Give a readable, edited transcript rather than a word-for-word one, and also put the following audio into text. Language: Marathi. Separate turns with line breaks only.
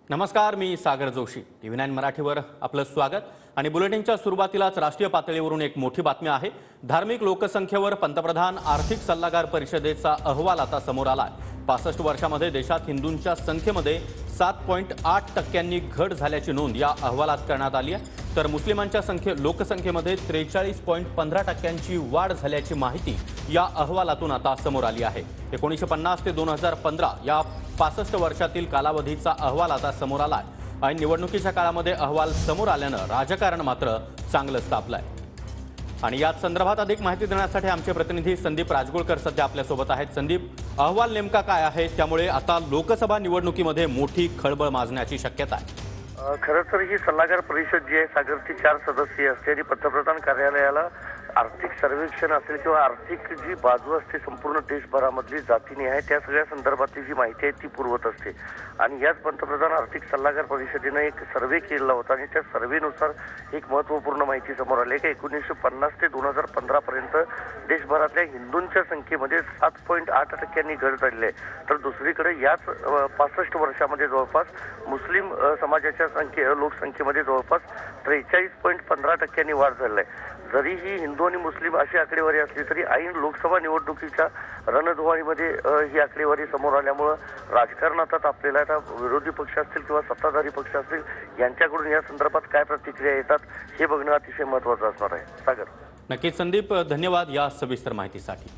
नमस्कार, मी सागर जोशी. TV9 मराठीवर आपलं स्वागत. आणि बुलेटिनच्या सुरुवातीलाच राष्ट्रीय पातळीवरून एक मोठी बातमी आहे. धार्मिक लोकसंख्येवर पंतप्रधान आर्थिक सल्लागार परिषदेचा अहवाल आता समोर आलाय. 65 वर्षांमध्ये देशात हिंदूंच्या संख्येमध्ये 7.8% घट झाल्याची नोंद या अहवालात करण्यात आली आहे. तर मुस्लिमांच्या लोकसंख्येमध्ये 43.15% वाढ झाल्याची माहिती या अहवालातून आता समोर आली आहे. 1950 ते 2015 या 65 वर्षातील कालावधीचा अहवाल आता समोर आलाय. आणि निवडणुकीच्या काळामध्ये अहवाल समोर आल्यानं राजकारण मात्र चांगलंच तापलंय. आणि याच संदर्भात अधिक माहिती देण्यासाठी आमचे प्रतिनिधी संदीप राजगुळकर सध्या आपल्यासोबत आहेत. संदीप, अहवाल नेमका काय आहे, त्यामुळे आता लोकसभा निवडणुकीमध्ये मोठी खळबळ माजण्याची शक्यता आहे?
खरं तर ही सल्लागार परिषद जी आहे सागरची 4 सदस्यीय असते आणि पंतप्रधान कार्यालयाला आर्थिक सर्वेक्षण असेल किंवा आर्थिक जी बाजू असते संपूर्ण देशभरामधली जातीने आहे त्या सगळ्या संदर्भातली जी माहिती आहे ती पुरवत असते. आणि याच पंतप्रधान आर्थिक सल्लागार परिषदेनं एक सर्वे केलेला होता आणि त्या सर्वेनुसार एक महत्त्वपूर्ण माहिती समोर आली की 1950 ते 2015 पर्यंत देशभरातल्या हिंदूंच्या संख्येमध्ये 7.8% घट झालेली आहे. तर दुसरीकडे याच 65 वर्षामध्ये जवळपास मुस्लिम समाजाच्या लोकसंख्येमध्ये जवळपास 43.15% वाढ झालेली आहे. जरी ही हिंदू आणि मुस्लिम अशी आकडेवारी असली तरी ऐन लोकसभा निवडणुकीच्या रणधुमाळीमध्ये ही आकडेवारी समोर आल्यामुळं राजकारणात तापलेला आहे. आता विरोधी पक्ष असतील किंवा सत्ताधारी पक्ष असतील यांच्याकडून या संदर्भात काय प्रतिक्रिया येतात हे बघणं अतिशय महत्त्वाचं असणार आहे. सागर.
नक्कीच संदीप, धन्यवाद या सविस्तर माहितीसाठी.